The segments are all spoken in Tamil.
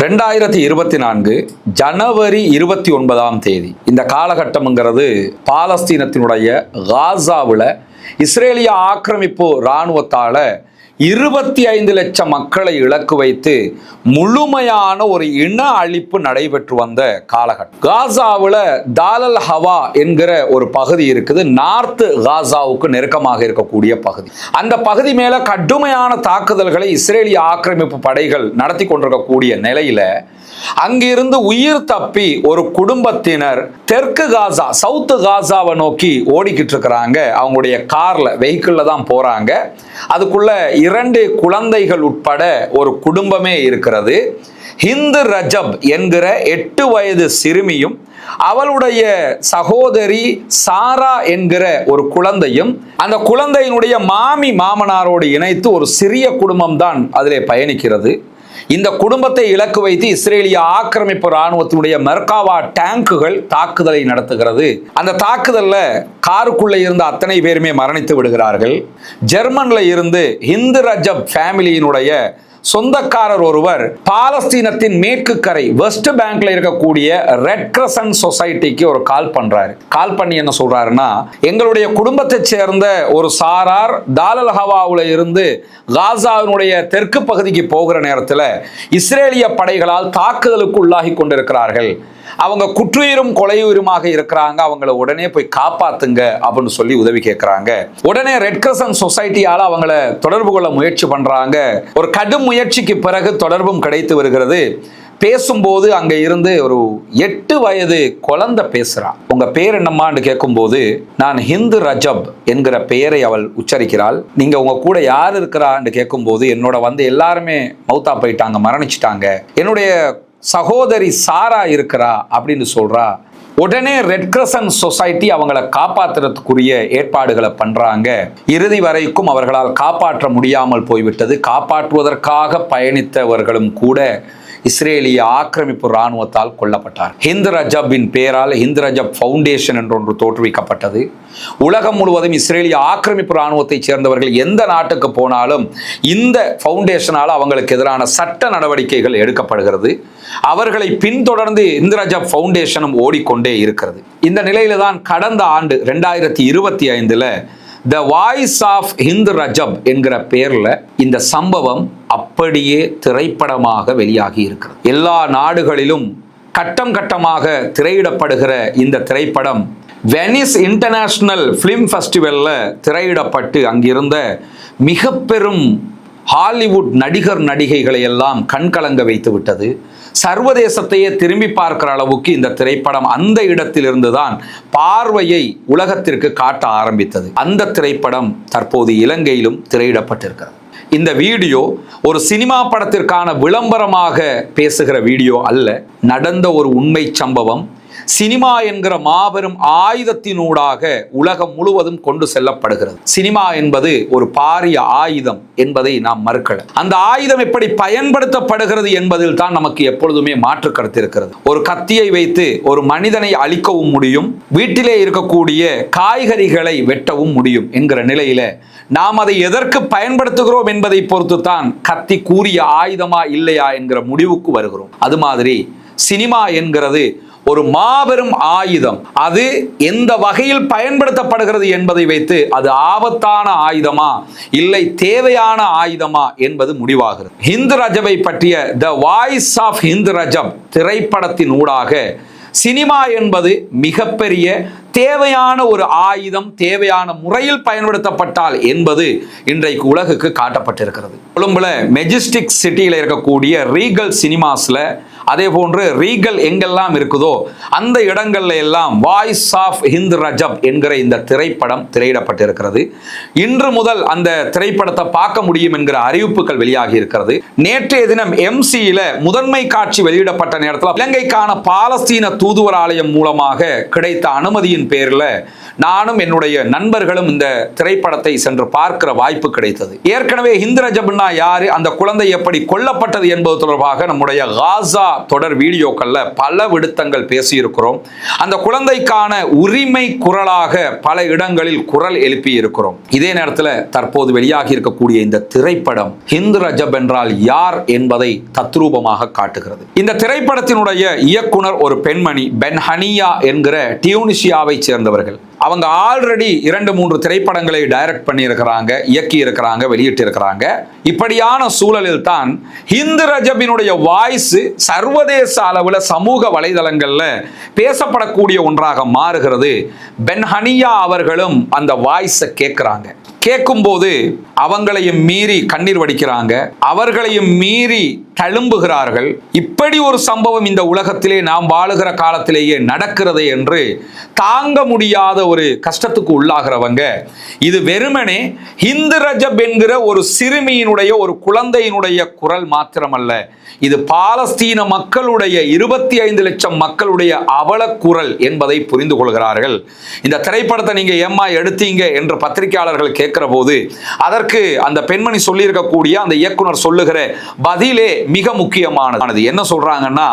2024 ஜனவரி 29ஆம் தேதி இந்த காலகட்டம்ங்கிறது பாலஸ்தீனத்தினுடைய காசாவில் இஸ்ரேலிய ஆக்கிரமிப்பு இராணுவத்தால 25 லட்சம் மக்களை இலக்கு வைத்து முழுமையான ஒரு இன அழிப்பு நடைபெற்று வந்த காலகட்டம். காசாவில் தாலல் ஹவா என்கிற ஒரு பகுதி இருக்குது. நார்த் காசாவுக்கு நெருக்கமாக இருக்கக்கூடிய பகுதி. அந்த பகுதி மேல கடுமையான தாக்குதல்களை இஸ்ரேலிய ஆக்கிரமிப்பு படைகள் நடத்தி கொண்டிருக்கக்கூடிய நிலையில அங்கிருந்து உயிர் தப்பி ஒரு குடும்பத்தினர் தெற்கு காசா சவுத் காசாவை நோக்கி ஓடிக்கிட்டு இருக்கிறாங்க. அவங்களுடைய கார்ல வெஹிக்கிள்ல தான் போறாங்க. அதுக்குள்ள 2 குழந்தைகள் உட்பட ஒரு குடும்பமே இருக்கிறது. ஹிந்து ரஜப் என்கிற 8 வயது சிறுமியும் அவளுடைய சகோதரி சாரா என்கிற ஒரு குழந்தையும் அந்த குழந்தையினுடைய மாமனாரோடு இணைத்து ஒரு சிறிய குடும்பம் தான் அதிலே பயணிக்கிறது. இந்த குடும்பத்தை இலக்கு வைத்து இஸ்ரேலிய ஆக்கிரமிப்பு இராணுவத்தினுடைய மெர்காவா டேங்குகள் தாக்குதலை நடத்துகிறது. அந்த தாக்குதல்ல காருக்குள்ள இருந்த அத்தனை பேருமே மரணித்து விடுகிறார்கள். ஜெர்மன்ல இருந்து ஹிந்து ரஜப் ஃபேமிலியினுடைய சொந்தக்காரர் ஒருவர் பாலஸ்தீனத்தின் மேற்கு கரை வெஸ்ட் பேங்க்ல இருக்கக்கூடிய ரெட் கிரசன்ட் சொசைட்டிக்கு ஒரு கால் பண்றாரு. கால் பண்ணி என்ன சொல்றாருன்னா, எங்களுடைய குடும்பத்தை சேர்ந்த ஒரு சாரார் தாலல் ஹவாவுல இருந்து காசாவினுடைய தெற்கு பகுதிக்கு போகிற நேரத்தில் இஸ்ரேலிய படைகளால் தாக்குதலுக்கு உள்ளாகி கொண்டிருக்கிறார்கள். அவங்க குற்றுயிரும் கொலையுயிருமாக இருக்கிறாங்க. அவங்கள உடனே போய் காப்பாத்துங்க அப்படின்னு சொல்லி உதவி கேட்கிறாங்க. உடனே ரெட் கிரசன்ட் சொசைட்டியால அவங்கள தொடர்பு கொள்ள முயற்சி பண்றாங்க. ஒரு கடும் முயற்சிக்கு பிறகு தொடர்பும் கிடைத்து வருகிறது. பேசும்போது அங்க இருந்து ஒரு 8 வயது குழந்தை பேசுறா. உங்க பேர் என்னம்மான்னு கேட்கும்போது, நான் ஹிந்து ரஜப் என்கிற பெயரை அவள் உச்சரிக்கிறாள். நீங்க உங்க கூட யார் இருக்கிறான்னு கேட்கும்போது, என்னோட எல்லாருமே மௌத்தா போயிட்டாங்க, மரணிச்சிட்டாங்க, என்னுடைய சகோதரி சாரா இருக்கிறா அப்படின்னு சொல்றா. உடனே ரெட் கிரசன்ட் சொசைட்டி அவங்களை காப்பாற்றுறதுக்குரிய ஏற்பாடுகளை பண்றாங்க. இறுதி வரைக்கும் அவர்களால் காப்பாற்ற முடியாமல் போய்விட்டது. காப்பாற்றுவதற்காக பயணித்தவர்களும் கூட இஸ்ரேலிய ஆக்கிரமிப்பு இராணுவத்தால் கொல்லப்பட்டார். ஹிந்து ரஜப்பின் பெயரால் ஹிந்து ரஜப் ஃபவுண்டேஷன் என்ற ஒன்று தோற்றுவிக்கப்பட்டது. உலகம் முழுவதும் இஸ்ரேலிய ஆக்கிரமிப்பு இராணுவத்தை சேர்ந்தவர்கள் எந்த நாட்டுக்கு போனாலும் இந்த ஃபவுண்டேஷனால் அவங்களுக்கு எதிரான சட்ட நடவடிக்கைகள் எடுக்கப்படுகிறது. அவர்களை பின்தொடர்ந்து ஹிந்து ரஜப் ஃபவுண்டேஷனும் ஓடிக்கொண்டே இருக்கிறது. இந்த நிலையில தான் கடந்த ஆண்டு 2025 the voice of Hindu Rajab என்கிற பெயர்ல இந்த சம்பவம் அப்படியே திரைப்படமாக வெளியாகி இருக்கிறது. எல்லா நாடுகளிலும் கட்டம் கட்டமாக திரையிடப்படுகிற இந்த திரைப்படம் வெனிஸ் இன்டர்நேஷனல் பிலிம் ஃபெஸ்டிவல்ல திரையிடப்பட்டு அங்கிருந்த மிக பெரும் ஹாலிவுட் நடிகர் நடிகைகளை எல்லாம் கண்கலங்க வைத்து விட்டது. சர்வதேசத்தையே திரும்பி பார்க்கிற அளவுக்கு இந்த திரைப்படம் அந்த இடத்திலிருந்து தான் பார்வையை உலகத்திற்கு காட்ட ஆரம்பித்தது. அந்த திரைப்படம் தற்போது இலங்கையிலும் திரையிடப்பட்டிருக்கிறது. இந்த வீடியோ ஒரு சினிமா படத்திற்கான விளம்பரமாக பேசுகிற வீடியோ அல்ல. நடந்த ஒரு உண்மை சம்பவம். சினிமா என்கிற மாபெரும் ஆயுதத்தினூடாக உலகம் முழுவதும் கொண்டு செல்லப்படுகிறது. சினிமா என்பது ஒரு பாரிய ஆயுதம் என்பதை நாம் மறுக்கல. அந்த ஆயுதம் எப்படி பயன்படுத்தப்படுகிறது என்பதில் தான் நமக்கு எப்பொழுதுமே மாற்று கருத்து இருக்கிறது. ஒரு கத்தியை வைத்து ஒரு மனிதனை அழிக்கவும் முடியும், வீட்டிலே இருக்கக்கூடிய காய்கறிகளை வெட்டவும் முடியும் என்கிற நிலையில நாம் அதை எதற்கு பயன்படுத்துகிறோம் என்பதை பொறுத்து தான் கத்தி கூறிய ஆயுதமா இல்லையா என்கிற முடிவுக்கு வருகிறோம். அது மாதிரி சினிமா என்கிறது ஒரு மாபெரும் ஆயுதம். அது எந்த வகையில் பயன்படுத்தப்படுகிறது என்பதை வைத்து அது ஆபத்தான ஆயுதமா இல்லை தேவையான ஆயுதமா என்பது முடிவாகிறது. ஹிந்து ரஜபை பற்றிய the voice of Hindu Rajab திரைப்படத்தின் ஊடாக சினிமா என்பது மிகப்பெரிய தேவையான ஒரு ஆயுதம், தேவையான முறையில் பயன்படுத்தப்பட்டால் என்பது இன்றைக்கு உலகுக்கு காட்டப்பட்டிருக்கிறது. கொழும்புல மெஜஸ்டிக் சிட்டியில் இருக்கக்கூடிய ரீகல் சினிமாஸ்ல, அதே போன்று ரீகல் எங்கெல்லாம் இருக்குதோ அந்த இடங்கள்ல எல்லாம் வாய்ஸ் ஆஃப் ஹிந்து ரஜப் என்கிற இந்த திரைப்படம் திரையிடப்பட்டிருக்கிறது. இன்று முதல் அந்த திரைப்படத்தை பார்க்க முடியும் என்கிற அறிவிப்புகள் வெளியாகி இருக்கிறது. நேற்றைய தினம் எம்சியில முதன்மை காட்சி வெளியிடப்பட்ட நேரத்தில் இலங்கைக்கான பாலஸ்தீன தூதுவர் ஆலயம் மூலமாக கிடைத்த அனுமதியின் பேர்ல நானும் என்னுடைய நண்பர்களும் இந்த திரைப்படத்தை சென்று பார்க்கிற வாய்ப்பு கிடைத்தது. ஏற்கனவே ஹிந்து ரஜப்னா யாரு, அந்த குழந்தை எப்படி கொல்லப்பட்டது என்பது தொடர்பாக நம்முடைய காசா தொடர் வீடியோக்கள்ல பல விடுத்தங்கள் பேசியிருக்கிறோம். அந்த குழந்தைக்கான உரிமை குரலாக பல இடங்களில் குரல் எழுப்பி இருக்கிறோம். இதே நேரத்தில் தற்போது வெளியாகி இருக்கக்கூடிய இந்த திரைப்படம் ஹிந்து ரஜப் என்றால் யார் என்பதை தத்ரூபமாக காட்டுகிறது. இந்த திரைப்படத்தினுடைய இயக்குனர் ஒரு பெண்மணி, பென் ஹனியா என்கிற டியூனிசியாவை சேர்ந்தவர்கள். அவங்க ஆல்ரெடி 2-3 திரைப்படங்களை டைரக்ட் பண்ணி இருக்கிறாங்க, இயக்கி இருக்கிறாங்க, வெளியிட்டு இருக்கிறாங்க. இப்படியான சூழலில் தான் ஹிந்து ரஜபினுடைய வாய்ஸ் சர்வதேச அளவில் சமூக வலைதளங்கள்ல பேசப்படக்கூடிய ஒன்றாக மாறுகிறது. பென் ஹனியா அவர்களும் அந்த வாய்ஸை கேட்கிறாங்க. கேட்கும்போது அவங்களையும் மீறி கண்ணீர் வடிக்கிறாங்க, அவர்களையும் மீறி தழும்புகிறார்கள். இப்படி ஒரு சம்பவம் இந்த உலகத்திலே நாம் வாழுகிற காலத்திலேயே நடக்கிறது என்று தாங்க முடியாத ஒரு கஷ்டத்துக்கு உள்ளாகிறவங்க. இது வெறுமனே ஹிந்து ரஜப் என்கிற ஒரு சிறுமியினுடைய, ஒரு குழந்தையினுடைய குரல் மாத்திரமல்ல, இது பாலஸ்தீன மக்களுடைய 25 லட்சம் மக்களுடைய அவல குரல் என்பதை புரிந்து கொள்கிறார்கள். இந்த திரைப்படத்தை நீங்க ஏம்மா எடுத்தீங்க என்று பத்திரிகையாளர்கள் கேட்கிற போது அதற்கு அந்த பெண்மணி சொல்லி இருக்கக்கூடிய அந்த இயக்குனர் சொல்லுகிற பதிலே மிக முக்கியமானது. என்ன சொல்றாங்கன்னா,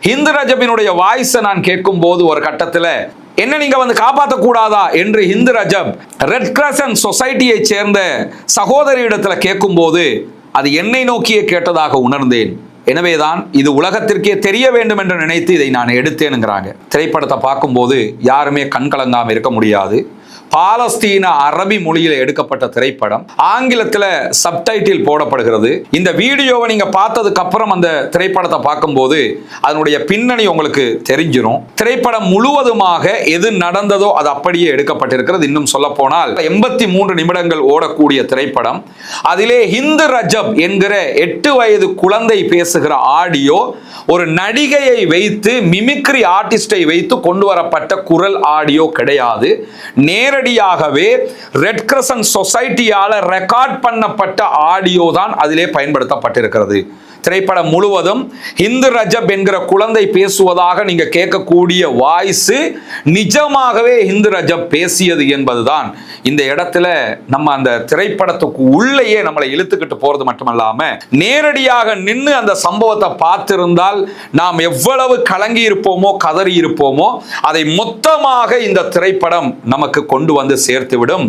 ஹிந்து ரஜபினுடைய வாய்ஸை நான் கேட்கும் போது ஒரு கட்டத்தில் என்ன நீங்க வந்து காப்பாற்ற கூடாதா என்று ஹிந்து ரஜப் ரெட் கிரசன்ட் சொசைட்டியை சேர்ந்த சகோதரி இடத்துல கேட்கும் போது அது என்னை நோக்கியே கேட்டதாக உணர்ந்தேன். எனவேதான் இது உலகத்திற்கே தெரிய வேண்டும் என்று நினைத்து இதை நான் எடுத்தேனுங்கிறாங்க. திரைப்படத்தை பார்க்கும்போது யாருமே கண்கலங்காமல் இருக்க முடியாது. பாலஸ்தீன அரபி மொழியில் எடுக்கப்பட்ட திரைப்படம், ஆங்கிலத்தில் சப்டைட்டில் போடப்படுகிறது. இந்த வீடியோவை நீங்க பார்த்ததுக்கு அப்புறம் அந்த திரைப்படத்தை பார்க்கும்போது அதனுடைய பின்னணி உங்களுக்கு தெரிஞ்சிடும். திரைப்படம் முழுவதுமாக எது நடந்ததோ அது அப்படியே எடுக்கப்பட்டிருக்கிறது. இன்னும் சொல்ல போனால் 83 நிமிடங்கள் ஓடக்கூடிய திரைப்படம். அதிலே ஹிந்து ரஜப் என்கிற 8 வயது குழந்தை பேசுகிற ஆடியோ ஒரு நடிகையை வைத்து, மிமிக்ரி ஆர்டிஸ்டை வைத்து கொண்டு வரப்பட்ட குரல் ஆடியோ கிடையாது. நேரடியாகவே ரெட் கிரசன்ட் சொசைட்டியால ரெக்கார்ட் பண்ணப்பட்ட ஆடியோ தான் அதிலே பயன்படுத்தப்பட்டிருக்கிறது. திரைப்படம் முழுவதும் ஹிந்து ரஜப் என்கிற குழந்தை பேசுவதாக நீங்க கேட்கக்கூடிய வாய்ஸ் நிஜமாகவே ஹிந்து ரஜப் பேசியது என்பதுதான் இந்த இடத்துல நம்ம அந்த திரைப்படத்துக்கு உள்ளேயே நம்மளை இழுத்துக்கிட்டு போறது மட்டுமல்லாம, நேரடியாக நின்று அந்த சம்பவத்தை பார்த்திருந்தால் நாம் எவ்வளவு கலங்கி இருப்போமோ, கதறி இருப்போமோ, அதை மொத்தமாக இந்த திரைப்படம் நமக்கு கொண்டு வந்து சேர்த்து விடும்.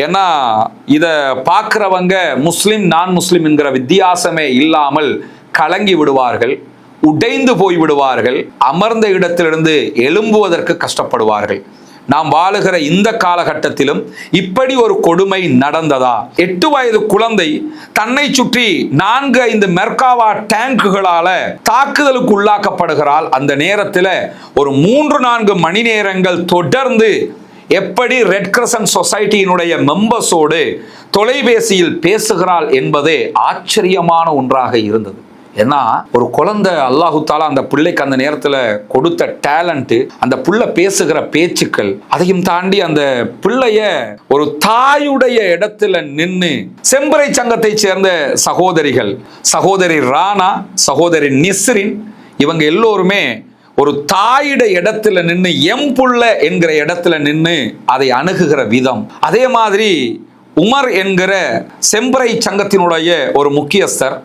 ஏன்னா இதை பார்க்கிறவங்க முஸ்லிம் நான் முஸ்லிம் என்கிற வித்தியாசமே இல்லாமல் கலங்கி விடுவார்கள், உடைந்து போய் விடுவார்கள், அமர்ந்த இடத்திலிருந்து எழும்புவதற்கு கஷ்டப்படுவார்கள். நாம் வாழுகிற இந்த காலகட்டத்திலும் இப்படி ஒரு கொடுமை நடந்ததா? 8 வயது குழந்தை தன்னை சுற்றி 4-5 மெர்காவா டேங்குகளால தாக்குதலுக்கு உள்ளாக்கப்படுகிறாள். அந்த நேரத்தில் ஒரு 3-4 மணி நேரங்கள் தொடர்ந்து எப்படி ரெட் கிரசன்ட் சொசைட்டியினுடைய மெம்பர்ஸோடு தொலைபேசியில் பேசுகிறாள் என்பதே ஆச்சரியமான ஒன்றாக இருந்தது. ஏன்னா ஒரு குழந்தை, அல்லாஹு தாலா அந்த பிள்ளைக்கு அந்த நேரத்தில் கொடுத்த டேலண்ட், அந்த பிள்ளை பேசுகிற பேச்சுக்கள், அதையும் தாண்டி அந்த பிள்ளைய ஒரு தாயுடைய இடத்துல நின்று, செம்பரை சங்கத்தை சேர்ந்த சகோதரிகள், சகோதரி ராணா, சகோதரி நிஸ்ரின், இவங்க எல்லோருமே ஒரு தாயிட இடத்துல நின்று, எம்புள்ள என்கிற இடத்துல நின்று அதை அணுகுகிற விதம். அதே மாதிரி உமர் என்கிற செம்பரை சங்கத்தினுடைய ஒரு முக்கியஸ்தர்,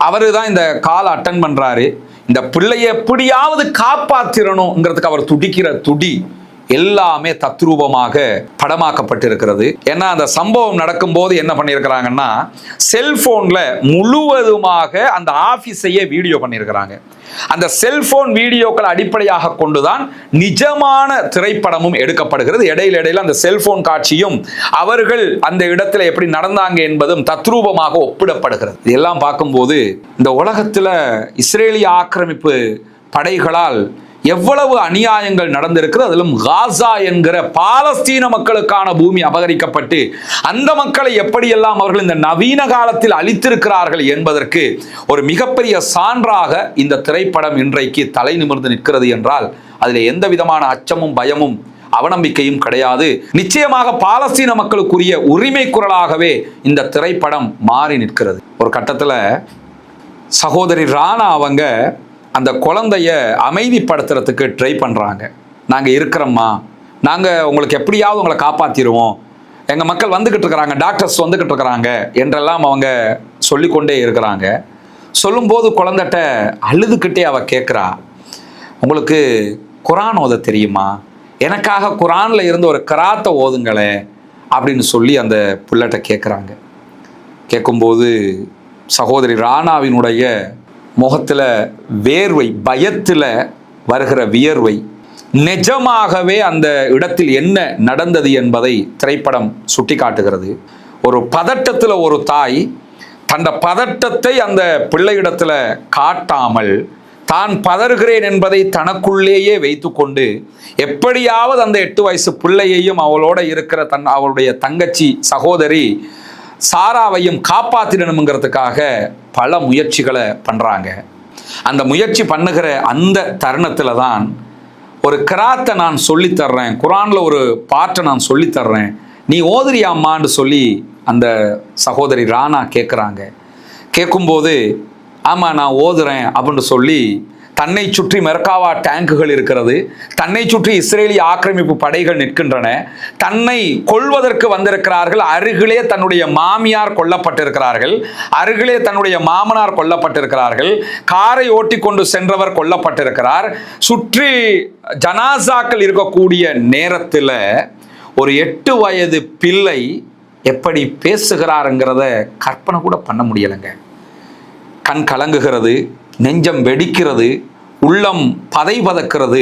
அவரு தான் இந்த காலை அட்டன் பண்றாரு. இந்த பிள்ளையை எப்படியாவது காப்பாத்திரணுங்கிறதுக்கு அவர் துடிக்கிற துடி எல்லாமே தத்ரூபமாக படமாக்கப்பட்டிருக்கிறது. ஏன்னா அந்த சம்பவம் நடக்கும்போது என்ன பண்ணியிருக்கிறாங்கன்னா, செல்போன்ல முழுவதுமாக அந்த ஆபீஸையே வீடியோ பண்ணியிருக்கிறாங்க. அந்த செல்போன் வீடியோக்களை அடிப்படையாக கொண்டுதான் நிஜமான திரைப்படமும் எடுக்கப்படுகிறது. இடையில அந்த செல்போன் காட்சியும் அவர்கள் அந்த இடத்துல எப்படி நடந்தாங்க என்பதும் தத்ரூபமாக ஒப்பிடப்படுகிறது. இதெல்லாம் பார்க்கும்போது இந்த உலகத்துல இஸ்ரேலிய ஆக்கிரமிப்பு படைகளால் எவ்வளவு அநியாயங்கள் நடந்திருக்கிறது. அதிலும் காசா என்கிற பாலஸ்தீன மக்களுக்கான பூமி அபகரிக்கப்பட்டு அந்த மக்களை எப்படியெல்லாம் அவர்கள் இந்த நவீன காலத்தில் அழித்திருக்கிறார்கள் என்பதற்கு ஒரு மிகப்பெரிய சான்றாக இந்த திரைப்படம் இன்றைக்கு தலை நிமிர்ந்து நிற்கிறது என்றால் அதில் எந்த விதமான அச்சமும் பயமும் அவநம்பிக்கையும் கிடையாது. நிச்சயமாக பாலஸ்தீன மக்களுக்குரிய உரிமை குரலாகவே இந்த திரைப்படம் மாறி நிற்கிறது. ஒரு கட்டத்தில் சகோதரி ராணா அவங்க அந்த குழந்தைய அமைதிப்படுத்துறதுக்கு ட்ரை பண்ணுறாங்க. நாங்கள் இருக்கிறோம்மா, நாங்கள் உங்களுக்கு எப்படியாவது உங்களை காப்பாற்றிடுவோம், எங்கள் மக்கள் வந்துக்கிட்டு இருக்கிறாங்க, டாக்டர்ஸ் வந்துக்கிட்டு இருக்கிறாங்க என்றெல்லாம் அவங்க சொல்லிக்கொண்டே இருக்கிறாங்க. சொல்லும்போது குழந்தைகிட்ட அழுதுகிட்டே அவ கேட்குறா, உங்களுக்கு குரான் ஓத தெரியுமா? எனக்காக குரானில் இருந்து ஒரு கராத்தை ஓதுங்களே அப்படின்னு சொல்லி அந்த பிள்ளைகிட்ட கேட்குறாங்க. கேட்கும்போது சகோதரி ராணாவினுடைய முகத்தில் வேர்வை, பயத்தில் வருகிற வியர்வை, நிஜமாகவே அந்த இடத்தில் என்ன நடந்தது என்பதை திரைப்படம் சுட்டி காட்டுகிறது. ஒரு பதட்டத்தில் ஒரு தாய் தந்த பதட்டத்தை அந்த பிள்ளையிடத்தில் காட்டாமல் தான் பதறுகிறேன் என்பதை தனக்குள்ளேயே வைத்துக்கொண்டு எப்படியாவது அந்த 8 வயசு பிள்ளையையும் அவளோட இருக்கிற அவளுடைய தங்கச்சி சகோதரி சாராவையும் காப்பாற்றிடணுங்கிறதுக்காக பல முயற்சிகளை பண்ணுறாங்க. அந்த முயற்சி பண்ணுகிற அந்த தருணத்தில் தான் ஒரு கிராத்தை நான் சொல்லித்தர்றேன், குரானில் ஒரு பாட்டை நான் சொல்லித்தர்றேன், நீ ஓதுறியாம்மான்னு சொல்லி அந்த சகோதரி ராணா கேட்குறாங்க. கேட்கும்போது ஆமாம் நான் ஓதுறேன் அப்படின்னு சொல்லி தன்னை சுற்றி மெர்காவா டேங்குகள் இருக்கிறது, தன்னை சுற்றி இஸ்ரேலிய ஆக்கிரமிப்பு படைகள் நிற்கின்றன, தன்னை கொல்வதற்கு வந்திருக்கிறார்கள், அருகிலே தன்னுடைய மாமியார் கொல்லப்பட்டிருக்கிறார்கள், அருகிலே தன்னுடைய மாமனார் கொல்லப்பட்டிருக்கிறார்கள், காரை ஓட்டி கொண்டு சென்றவர் கொல்லப்பட்டிருக்கிறார், சுற்றி ஜனாசாக்கள் இருக்கக்கூடிய நேரத்தில் ஒரு 8 வயது பிள்ளை எப்படி பேசுகிறாருங்கிறத கற்பனை கூட பண்ண முடியலைங்க. கண் கலங்குகிறது, நெஞ்சம் வெடிக்கிறது, உள்ளம் பதை பதக்கிறது.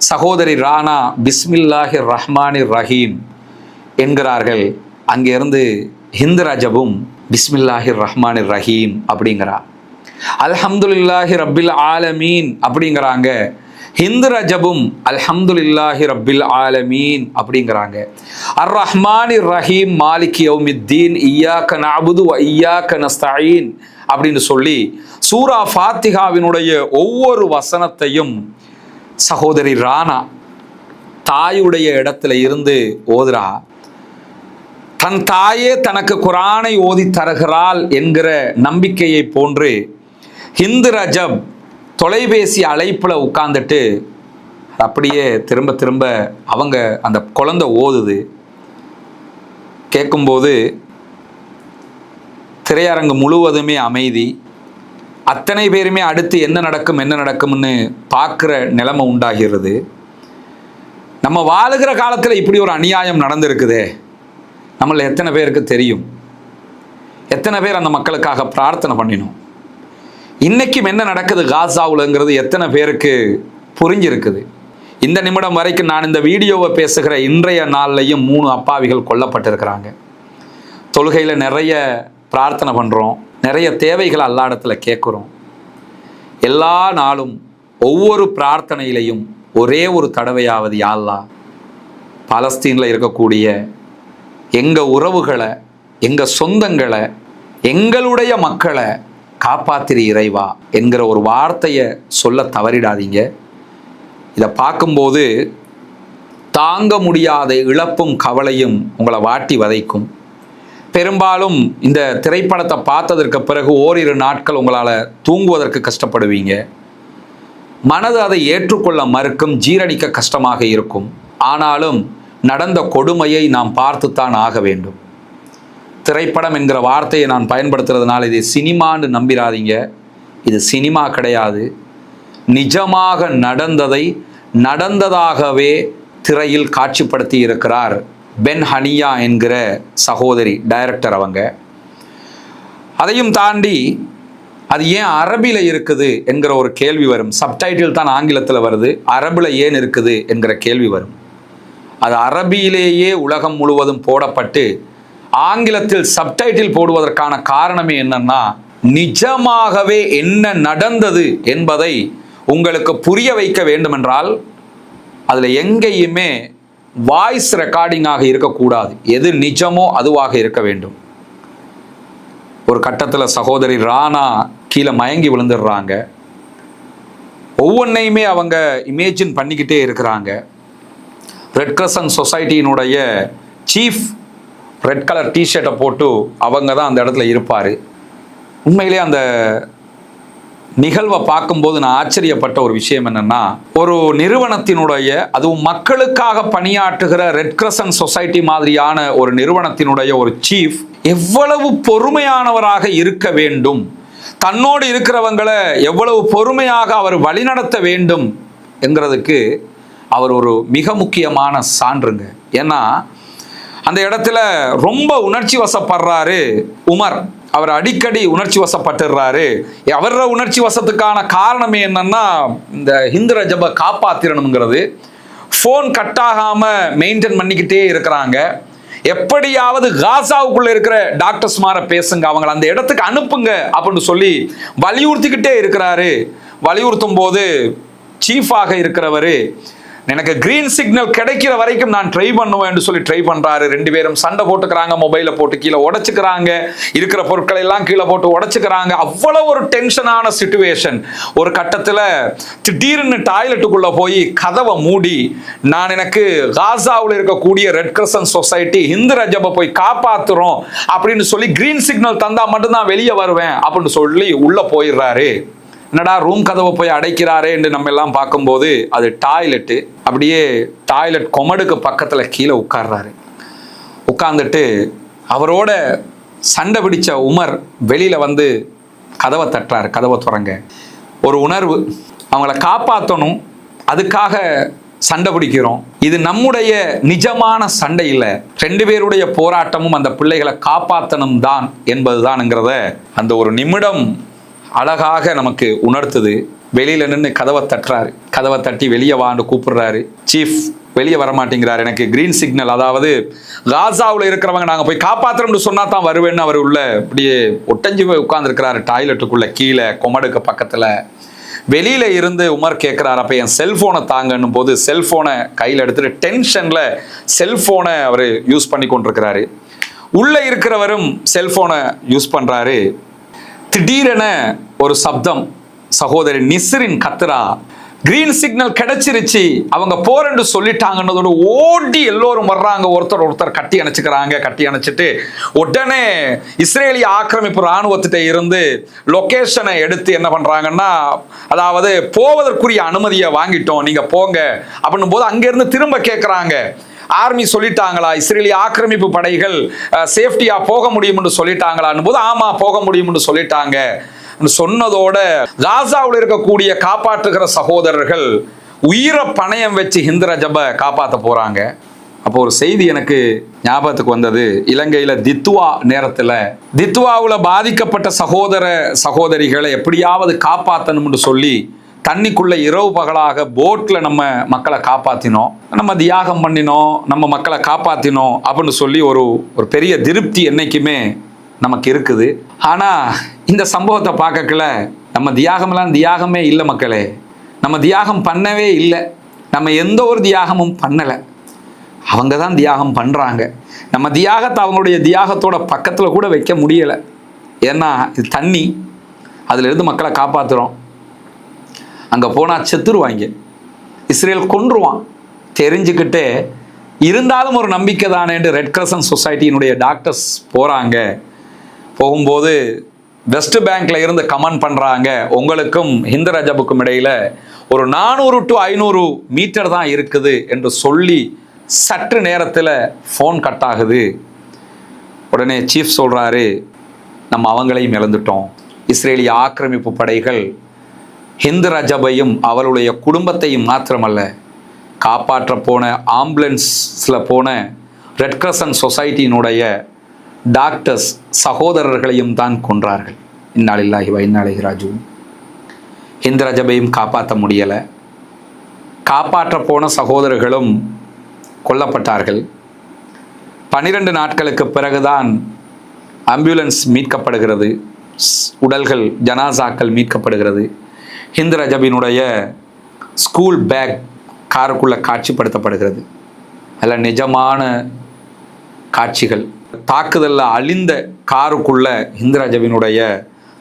சகோதரி ராணா பிஸ்மில்லாஹிர் ரஹ்மானிர் ரஹீம் என்கிறார்கள். அங்கிருந்து ஹிந்து ரஜபும் பிஸ்மில்லாஹிர் ரஹ்மானிர் ரஹீம் அப்படிங்கிறார். அல்ஹம்துலில்லாஹி ரப்பில் ஆலமீன் அப்படிங்கிறாங்க. ஹிந்து ரஜபும் அல்ஹம்துலில்லாஹி ரப்பில் ஆலமீன் அப்படிங்கிறாங்க. அர் ரஹ்மானிர் ரஹீம் மாலிக் யௌமித்தீன் இய்யாக நஅபுது வ இய்யாக நஸ்தஈன் அப்படின்னு சொல்லி சூரா ஃபாத்திஹாவினுடைய ஒவ்வொரு வசனத்தையும் சகோதரி ராணா தாயுடைய இடத்துல இருந்து ஓதுறா. தன் தாயே தனக்கு குரானை ஓதி தருகிறாள் என்கிற நம்பிக்கையை போன்று ஹிந்து ரஜப் தொலைபேசி அழைப்பில் உட்கார்ந்துட்டு அப்படியே திரும்ப திரும்ப அவங்க அந்த குழந்தை ஓதுது. கேட்கும்போது திரையரங்கு முழுவதுமே அமைதி. அத்தனை பேருமே அடுத்து என்ன நடக்கும்னு பார்க்குற நிலைமை உண்டாகிறது. நம்ம வாழுகிற காலத்தில் இப்படி ஒரு அநியாயம் நடந்திருக்குதே, நம்மள எத்தனை பேருக்கு தெரியும்? எத்தனை பேர் அந்த மக்களுக்காக பிரார்த்தனை பண்ணினோம்? இன்னைக்கும் என்ன நடக்குது காசாவுலங்கிறது எத்தனை பேருக்கு புரிஞ்சிருக்குது? இந்த நிமிடம் வரைக்கும் நான் இந்த வீடியோவை பேசுகிற இன்றைய நாள்லையும் 3 அப்பாவிகள் கொல்லப்பட்டிருக்கிறாங்க. தொழுகையில் நிறைய பிரார்த்தனை பண்ணுறோம், நிறைய தேவைகளை அல்லாஹ்விடத்தில் கேட்குறோம். எல்லா நாளும் ஒவ்வொரு பிரார்த்தனையிலையும் ஒரே ஒரு தடவையாவது யா அல்லாஹ் பாலஸ்தீனில் இருக்கக்கூடிய எங்கள் உறவுகளை, எங்கள் சொந்தங்களை, எங்களுடைய மக்களை காப்பாத்திரி இறைவா என்கிற ஒரு வார்த்தையை சொல்ல தவறிடாதீங்க. இதை பார்க்கும்போது தாங்க முடியாத இழப்பும் கவலையும் உங்களை வாட்டி வதைக்கும். பெரும்பாலும் இந்த திரைப்படத்தை பார்த்ததற்கு பிறகு ஓரிரு நாட்கள் உங்களால் தூங்குவதற்கு கஷ்டப்படுவீங்க. மனது அதை ஏற்றுக்கொள்ள மறுக்கும், ஜீரணிக்க கஷ்டமாக இருக்கும். ஆனாலும் நடந்த கொடுமையை நாம் பார்த்துத்தான் ஆக வேண்டும். திரைப்படம் என்கிற வார்த்தையை நான் பயன்படுத்துறதுனால இது சினிமான்னு நம்பிடாதீங்க. இது சினிமா கிடையாது. நிஜமாக நடந்ததை நடந்ததாகவே திரையில் காட்சிப்படுத்தி இருக்கிறார் பென் ஹனியா என்கிற சகோதரி, டைரக்டர் அவங்க. அதையும் தாண்டி அது ஏன் அரபியில் இருக்குது என்கிற ஒரு கேள்வி வரும். சப்டைட்டில் தான் ஆங்கிலத்தில் வருது, அரபில் ஏன் இருக்குது என்கிற கேள்வி வரும். அது அரபியிலேயே உலகம் முழுவதும் போடப்பட்டு ஆங்கிலத்தில் சப்டைட்டில் போடுவதற்கான காரணமே என்னன்னா, நிஜமாகவே என்ன நடந்தது என்பதை உங்களுக்கு புரிய வைக்க வேண்டுமென்றால் அதில் எங்கேயுமே வாய்ஸ் ரெக்கார்டிங்காக இருக்கக்கூடாது. எது நிஜமோ அதுவாக இருக்க வேண்டும். ஒரு கட்டத்தில் சகோதரி ராணா கீழே மயங்கி விழுந்துடுறாங்க. ஒவ்வொன்றையுமே அவங்க இமேஜின் பண்ணிக்கிட்டே இருக்கிறாங்க. ரெட் கிரசன்ட் சொசைட்டியினுடைய சீஃப் ரெட் கலர் டிஷர்ட்டை போட்டு அவங்க தான் அந்த இடத்துல இருப்பார். உண்மையிலே அந்த நிகழ்வை பார்க்கும்போது நான் ஆச்சரியப்பட்ட ஒரு விஷயம் என்னன்னா, ஒரு நிறுவனத்தினுடைய, அதுவும் மக்களுக்காக பணியாற்றுகிற ரெட் கிரசன்ட் சொசைட்டி மாதிரியான ஒரு நிறுவனத்தினுடைய ஒரு சீஃப் எவ்வளவு பொறுமையானவராக இருக்க வேண்டும், தன்னோடு இருக்கிறவங்களை எவ்வளவு பொறுமையாக அவர் வழிநடத்த வேண்டும் என்கிறதுக்கு அவர் ஒரு மிக முக்கியமான சான்றுங்க. ஏன்னா அந்த இடத்துல ரொம்ப உணர்ச்சி வசப்படுறாரு உமர். அவர் அடிக்கடி உணர்ச்சி வசப்பட்டுறாரு. அவர உணர்ச்சி வசத்துக்கான காரணமே என்னன்னா, இந்த ஹிந்து ரஜபை காப்பாத்திரணுங்கிறது. ஃபோன் கட் ஆகாம மெயின்டைன் பண்ணிக்கிட்டே இருக்கிறாங்க. எப்படியாவது காசாவுக்குள்ள இருக்கிற டாக்டர்ஸ் மாற பேசுங்க, அவங்களை அந்த இடத்துக்கு அனுப்புங்க அப்படின்னு சொல்லி வலியுறுத்திக்கிட்டே இருக்கிறாரு. வலியுறுத்தும் போது சீஃபாக இருக்கிறவரு, எனக்கு கிரீன் சிக்னல் கிடைக்கிற வரைக்கும் நான் ட்ரை பண்ணுவேன் சொல்லி ட்ரை பண்றாரு. 2 பேரும் சண்டை போட்டுக்கிறாங்க, மொபைலை போட்டு கீழே உடைச்சுக்கிறாங்க, இருக்கிற பொருட்களை எல்லாம் கீழே போட்டு உடைச்சுக்கிறாங்க. அவ்வளவு ஒரு டென்ஷனான சிச்சுவேஷன். ஒரு கட்டத்தில் திடீர்னு டாய்லெட்டுக்குள்ள போய் கதவை மூடி, நான் எனக்கு காசாவில் இருக்கக்கூடிய ரெட் கிரசன்ட் சொசைட்டி ஹிந்து ரஜபை போய் காப்பாத்துறோம் அப்படின்னு சொல்லி கிரீன் சிக்னல் தந்தா மட்டும்தான் வெளியே வருவேன் அப்படின்னு சொல்லி உள்ள போயிடுறாரு. என்னடா ரூம் கதவை போய் அடைக்கிறாரே என்று நம்ம எல்லாம் பார்க்கும்போது அது டாய்லெட்டு. அப்படியே டாய்லெட் கொமடுக்கு பக்கத்தில் கீழே உட்கார்றாரு. உட்கார்ந்துட்டு அவரோட சண்டை பிடிச்ச உமர் வெளியில் வந்து கதவை தட்டுறாரு. கதவை திறங்க. ஒரு உணர்வு, அவங்கள காப்பாற்றணும், அதுக்காக சண்டை பிடிக்கிறோம். இது நம்முடைய நிஜமான சண்டை இல்லை, 2 பேருடைய போராட்டமும் அந்த பிள்ளைகளை காப்பாற்றணும் தான் என்பதுதான்ங்கிறத அந்த ஒரு நிமிடம் அழகாக நமக்கு உணர்த்துது. வெளியில நின்று கதவை தட்டுறாரு. கதவை தட்டி வெளியே வான்னு கூப்பிடுறாரு. சீஃப் வெளியே வரமாட்டேங்கிறார். எனக்கு கிரீன் சிக்னல், அதாவது காசாவில் இருக்கிறவங்க நாங்கள் போய் காப்பாற்றுறோம்னு சொன்னா தான் வருவேன்னு அவர் உள்ள இப்படியே ஒட்டஞ்சு போய் உட்கார்ந்துருக்கிறாரு டாய்லெட்டுக்குள்ள கீழே கொமடுக்கு பக்கத்தில். வெளியில இருந்து உமர் கேட்கிறார், அப்போ என் செல்போனை தாங்கன்னும் போது செல்போனை கையில் எடுத்துட்டு டென்ஷன்ல செல்போனை அவர் யூஸ் பண்ணி கொண்டிருக்கிறாரு. உள்ள இருக்கிறவரும் செல்போனை யூஸ் பண்றாரு. திடீரென ஒரு சப்தம், சகோதரி நிஸ்ரின் கத்ரா, கிரீன் சிக்னல் கிடைச்சிருச்சு, அவங்க போறேன்னு சொல்லிட்டாங்கன்னதோட ஓடி எல்லோரும் வர்றாங்க. ஒருத்தர் கட்டி அணைச்சுக்கிறாங்க. கட்டி அணைச்சிட்டு உடனே இஸ்ரேலிய ஆக்கிரமிப்பு இராணுவத்திட்ட இருந்து லொகேஷனை எடுத்து என்ன பண்றாங்கன்னா, அதாவது போவதற்குரிய அனுமதியை வாங்கிட்டோம், நீங்க போங்க அப்படின்னும் போது அங்கிருந்து திரும்ப கேட்கிறாங்க, ஆர்மி சொல்லிட்டாங்களா, இஸ்ரேலிய ஆக்கிரமிப்பு படைகள் சேஃப்டியா போக முடியும்னு சொல்லிட்டாங்களான்னு போது ஆமா போக முடியும்னு சொல்லிட்டாங்க சொன்னதோட காசாவில் இருக்கக்கூடிய காப்பாற்றுகிற சகோதரர்கள் உயிரை பணயம் வச்சு ஹிந்து ரஜபை காப்பாற்ற போறாங்க. அப்போ ஒரு செய்தி எனக்கு ஞாபகத்துக்கு வந்தது. இலங்கையில தித்துவா நேரத்தில் தித்துவாவில் பாதிக்கப்பட்ட சகோதரிகளை எப்படியாவது காப்பாற்றணும்னு சொல்லி தண்ணிக்குள்ள இரவு பகலாக போட்ல நம்ம மக்களை காப்பாத்தினோம், நம்ம தியாகம் பண்ணினோம், நம்ம மக்களை காப்பாத்தினோம் அப்படின்னு சொல்லி ஒரு பெரிய திருப்தி என்னைக்குமே நமக்கு இருக்குது. ஆனா இந்த சம்பவத்தை பார்க்கல நம்ம தியாகமே இல்லை மக்களே. நம்ம தியாகம் பண்ணவே இல்லை. நம்ம எந்த ஒரு தியாகமும் பண்ணலை. அவங்க தான் தியாகம் பண்றாங்க. நம்ம தியாகத்தை அவங்களுடைய தியாகத்தோட பக்கத்துல கூட வைக்க முடியலை. ஏன்னா இது தண்ணி, அதுல இருந்து மக்களை காப்பாத்துறோம். அங்கே போனால் செத்துருவாங்க, இஸ்ரேல் கொன்றுவான் தெரிஞ்சுக்கிட்டே இருந்தாலும் ஒரு நம்பிக்கை தானேன்னு ரெட் கிரசன்ட் சொசைட்டியினுடைய டாக்டர்ஸ் போகிறாங்க. போகும்போது வெஸ்ட் பேங்க்ல இருந்து கமெண்ட் பண்ணுறாங்க, உங்களுக்கும் ஹிந்து ரஜபுக்கும் இடையில் ஒரு 400 to 500 மீட்டர் தான் இருக்குது என்று சொல்லி சற்று நேரத்தில் ஃபோன் கட் ஆகுது. உடனே சீஃப் சொல்கிறாரு, நம்ம அவங்களையும் இழந்துட்டோம். இஸ்ரேலிய ஆக்கிரமிப்பு படைகள் ஹிந்து ரஜபையும் அவளுடைய குடும்பத்தையும் மாத்திரமல்ல, காப்பாற்ற போன ஆம்புலன்ஸில் போன ரெட் கிரசன்ட் சொசைட்டியினுடைய டாக்டர்ஸ் சகோதரர்களையும் தான் கொன்றார்கள். இன்னா லில்லாஹி வ இன்னா இலைஹி ராஜிஊன். ஹிந்து ரஜபையும் காப்பாற்ற முடியலை. காப்பாற்ற போன சகோதரர்களும் கொல்லப்பட்டார்கள். 12 நாட்களுக்கு பிறகுதான் ஆம்புலன்ஸ் மீட்கப்படுகிறது, உடல்கள் ஜனாசாக்கள் மீட்கப்படுகிறது. ஹிந்து ரஜபினுடைய ஸ்கூல் பேக் காருக்குள்ள காட்சிப்படுத்தப்படுகிறது. அதில் நிஜமான காட்சிகள். தாக்குதலில் அழிந்த காருக்குள்ள ஹிந்து ரஜபினுடைய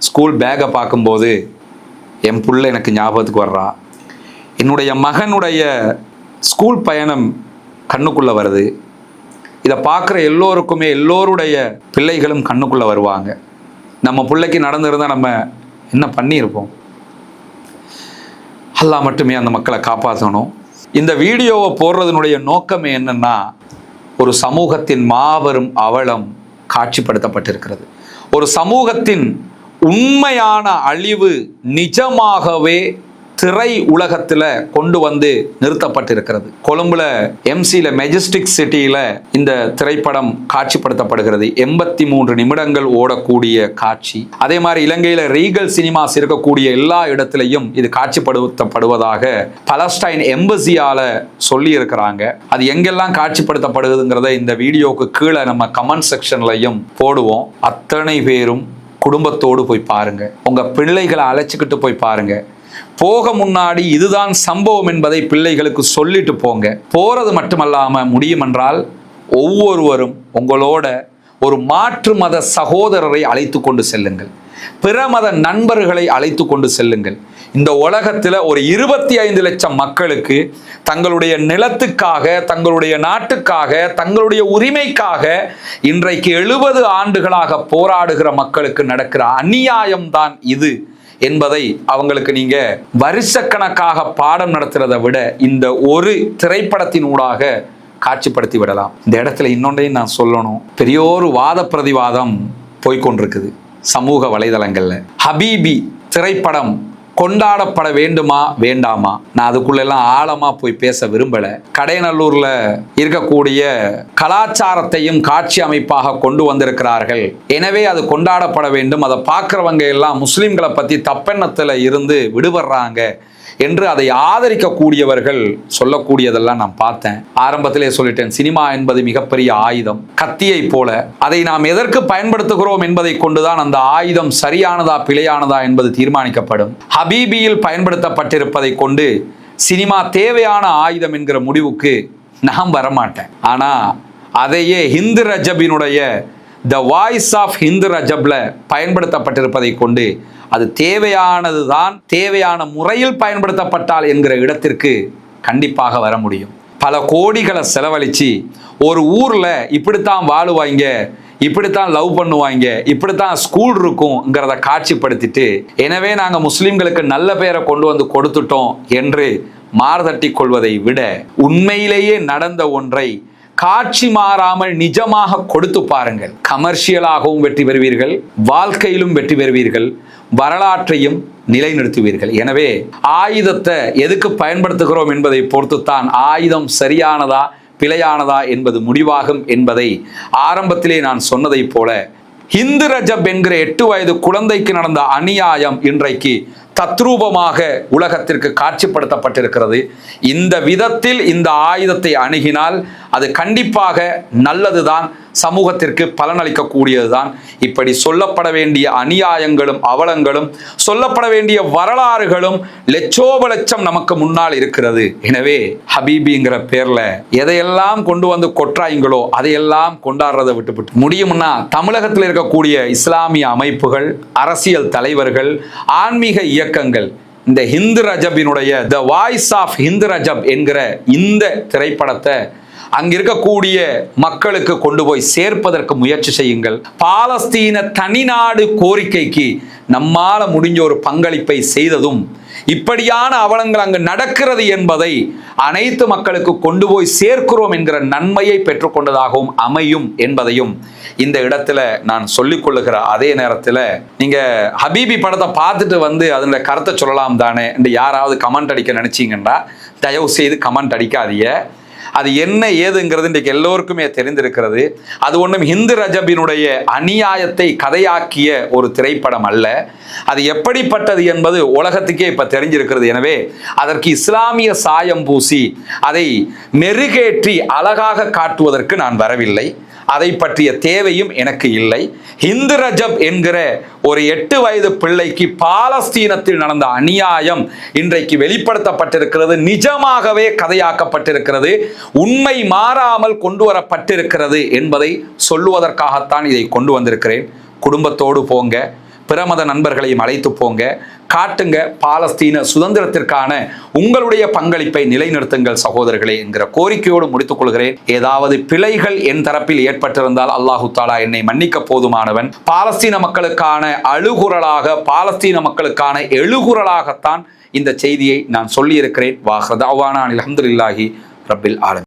ஸ்கூல் பேக்கை பார்க்கும்போது என் புள்ள எனக்கு ஞாபகத்துக்கு வர்றா. என்னுடைய மகனுடைய ஸ்கூல் பயணம் கண்ணுக்குள்ளே வருது. இதை பார்க்குற எல்லோருக்குமே எல்லோருடைய பிள்ளைகளும் கண்ணுக்குள்ளே வருவாங்க. நம்ம பிள்ளைக்கு நடந்திருந்தால் நம்ம என்ன பண்ணியிருப்போம். அல்லாஹ் மட்டுமே அந்த மக்களை காப்பாற்றணும். இந்த வீடியோவை போடுறதுனுடைய நோக்கமே என்னன்னா, ஒரு சமூகத்தின் மாபெரும் அவலம் காட்சிப்படுத்தப்பட்டிருக்கிறது. ஒரு சமூகத்தின் உண்மையான அழிவு நிஜமாகவே திரை உலகத்துல கொண்டு வந்து நிறுத்தப்பட்டிருக்கிறது. கொழும்புல எம்சில மெஜஸ்டிக் சிட்டியில இந்த திரைப்படம் காட்சிப்படுத்தப்படுகிறது. 83 நிமிடங்கள் ஓடக்கூடிய காட்சி. அதே மாதிரி இலங்கையில ரீகல் சினிமாஸ் இருக்கக்கூடிய எல்லா இடத்திலையும் இது காட்சிப்படுத்தப்படுவதாக பலஸ்டைன் எம்பசியால சொல்லி இருக்கிறாங்க. அது எங்கெல்லாம் காட்சிப்படுத்தப்படுகிறதுங்கிறத இந்த வீடியோக்கு கீழே நம்ம கமெண்ட் செக்ஷன்லையும் போடுவோம். அத்தனை பேரும் குடும்பத்தோடு போய் பாருங்க. உங்க பிள்ளைகளை அழைச்சிக்கிட்டு போய் பாருங்க. போக முன்னாடி இதுதான் சம்பவம் என்பதை பிள்ளைகளுக்கு சொல்லிட்டு போங்க. போறது மட்டுமல்லாம முடியுமென்றால் ஒவ்வொருவரும் உங்களோட ஒரு மாற்று மத சகோதரரை அழைத்து கொண்டு செல்லுங்கள். பிற மத நண்பர்களை அழைத்து கொண்டு செல்லுங்கள். இந்த உலகத்தில் ஒரு 25 லட்சம் மக்களுக்கு தங்களுடைய நிலத்துக்காக, தங்களுடைய நாட்டுக்காக, தங்களுடைய உரிமைக்காக இன்றைக்கு 70 ஆண்டுகளாக போராடுகிற மக்களுக்கு நடக்கிற அநியாயம்தான் இது என்பதை அவங்களுக்கு நீங்க வருஷக்கணக்காக பாடம் நடத்துறதை விட இந்த ஒரு திரைப்படத்தினூடாக காட்சிப்படுத்தி விடலாம். இந்த இடத்துல இன்னொன்றையும் நான் சொல்லணும். பெரியோரு வாத பிரதிவாதம் போய்கொண்டிருக்குது சமூக வலைதளங்கள்ல. ஹபீபி திரைப்படம் கொண்டாடப்பட வேண்டுமா வேண்டாமா? நான் அதுக்குள்ளெல்லாம் ஆழமா போய் பேச விரும்பல. கடையநல்லூர்ல இருக்கக்கூடிய கலாச்சாரத்தையும் காட்சி அமைப்பாக கொண்டு வந்திருக்கிறார்கள். எனவே அது கொண்டாடப்பட வேண்டும். அதை பார்க்கிறவங்க எல்லாம் முஸ்லிம்களை பத்தி தப்பெண்ணத்துல இருந்து விடுபடுறாங்க என்று அதை ஆதரிக்கக்கூடியவர்கள் சொல்லக்கூடியதெல்லாம் நான் பார்த்தேன். ஆரம்பத்திலே சொல்லிட்டேன், சினிமா என்பது மிகப்பெரிய ஆயுதம், கத்தியை போல. அதை நாம் எதற்கு பயன்படுத்துகிறோம் என்பதை கொண்டுதான் அந்த ஆயுதம் சரியானதா பிழையானதா என்பது தீர்மானிக்கப்படும். ஹபீபியில் பயன்படுத்தப்பட்டிருப்பதை கொண்டு சினிமா தேவையான ஆயுதம் என்கிற முடிவுக்கு நான் வரமாட்டேன். ஆனா அதையே Hindu ரஜபினுடைய the voice of Hindu ரஜப்ல பயன்படுத்தப்பட்டிருப்பதை கொண்டு அது தேவையானது தான், தேவையான முறையில் பயன்படுத்தப்பட்டால் என்கிற இடத்திற்கு கண்டிப்பாக வர முடியும். பல கோடிகளை செலவழிச்சு ஒரு ஊர்ல இப்படித்தான் வாழுவாங்க, இப்படித்தான் லவ் பண்ணுவாங்க, இப்படித்தான் ஸ்கூல் இருக்கும்ங்கிறத காட்சிப்படுத்திட்டு எனவே நாங்க முஸ்லிம்களுக்கு நல்ல பெயரை கொண்டு வந்து கொடுத்துட்டோம் என்று மார்தட்டி கொள்வதை விட உண்மையிலேயே நடந்த ஒன்றை காட்சி மாறாமல் நிஜமாக கொடுத்து பாருங்கள். கமர்ஷியலாகவும் வெற்றி பெறுவீர்கள், வாழ்க்கையிலும் வெற்றி பெறுவீர்கள், வரலாற்றையும் நிலைநிறுத்துவீர்கள். எனவே ஆயுதத்தை எதுக்கு பயன்படுத்துகிறோம் என்பதை பொறுத்துத்தான் ஆயுதம் சரியானதா பிழையானதா என்பது முடிவாகும் என்பதை ஆரம்பத்திலே நான் சொன்னதை போல ஹிந்து ரஜப் என்கிற 8 வயது குழந்தைக்கு நடந்த அநியாயம் இன்றைக்கு தத்ரூபமாக உலகத்திற்கு காட்சிப்படுத்தப்பட்டிருக்கிறது. இந்த விதத்தில் இந்த ஆயுதத்தை அணுகினால் அது கண்டிப்பாக நல்லதுதான், சமூகத்திற்கு பலனளிக்கக்கூடியதுதான். இப்படி சொல்லப்பட வேண்டிய அநியாயங்களும் அவலங்களும் சொல்லப்பட வேண்டிய வரலாறுகளும் லட்சோப லட்சம் நமக்கு முன்னால் இருக்கிறது. எனவே ஹபீபிங்கிற பேர்ல எதையெல்லாம் கொண்டு வந்து கொற்றாய்களோ அதையெல்லாம் கொண்டாடுறதை விட்டுவிட்டு முடியும்னா தமிழகத்தில் இருக்கக்கூடிய இஸ்லாமிய அமைப்புகள், அரசியல் தலைவர்கள், ஆன்மீக இயக்கங்கள் இந்த Hindu ரஜபினுடைய the voice of Hindu Rajab என்கிற இந்த திரைப்படத்தை அங்கிருக்கக்கூடிய மக்களுக்கு கொண்டு போய் சேர்ப்பதற்கு முயற்சி செய்யுங்கள். பாலஸ்தீன தனிநாடு கோரிக்கைக்கு நம்மால முடிஞ்ச ஒரு பங்களிப்பை செய்ததும் இப்படியான அவலங்கள் அங்கு நடக்கிறது என்பதை அனைத்து மக்களுக்கு கொண்டு போய் சேர்க்கிறோம் என்கிற நன்மையை பெற்றுக்கொண்டதாகவும் அமையும் என்பதையும் இந்த இடத்துல நான் சொல்லிக் கொள்ளுகிற அதே நேரத்தில் நீங்க ஹபீபி படத்தை பார்த்துட்டு வந்து அதனுடைய கருத்தை சொல்லலாம் தானே என்று யாராவது கமெண்ட் அடிக்க நினைச்சீங்கன்னா தயவு செய்து கமெண்ட் அடிக்காதீங்க. அது என்ன ஏதுங்கிறது இன்றைக்கு எல்லோருக்குமே தெரிந்திருக்கிறது. அது ஒன்றும் ஹிந்து ரஜபினுடைய அநியாயத்தை கதையாக்கிய ஒரு திரைப்படம் அல்ல. அது எப்படிப்பட்டது என்பது உலகத்துக்கே இப்ப தெரிஞ்சிருக்கிறது. எனவே அதற்கு இஸ்லாமிய சாயம் பூசி அதை மெருகேற்றி அழகாக காட்டுவதற்கு நான் வரவில்லை. அதை பற்றிய தேவையும் எனக்கு இல்லை. ஹிந்து ரஜப் என்கிற ஒரு 8 வயது பிள்ளைக்கு பாலஸ்தீனத்தில் நடந்த அநியாயம் இன்றைக்கு வெளிப்படுத்தப்பட்டிருக்கிறது. நிஜமாகவே கதையாக்கப்பட்டிருக்கிறது. உண்மை மாறாமல் கொண்டு வரப்பட்டிருக்கிறது என்பதை சொல்லுவதற்காகத்தான் இதை கொண்டு வந்திருக்கிறேன். குடும்பத்தோடு போங்க, பிரமத நண்பர்களையும் அழைத்து போங்க, காட்டுங்க பாலஸ்தீன சுதந்திரத்திற்கான உங்களுடைய பங்களிப்பை நிலைநிறுத்துங்கள் சகோதரர்களே என்கிற கோரிக்கையோடு முடித்துக் கொள்கிறேன். ஏதாவது பிழைகள் என் தரப்பில் ஏற்பட்டிருந்தால் அல்லாஹு தாலா என்னை மன்னிக்க போதுமானவன். பாலஸ்தீன மக்களுக்கான அழுகுரலாக, பாலஸ்தீன மக்களுக்கான எழுகுரலாகத்தான் இந்த செய்தியை நான் சொல்லியிருக்கிறேன். வாஹ்ரதாவானா அல்ஹம்துலில்லாஹி ரப்பில் ஆலமீன்.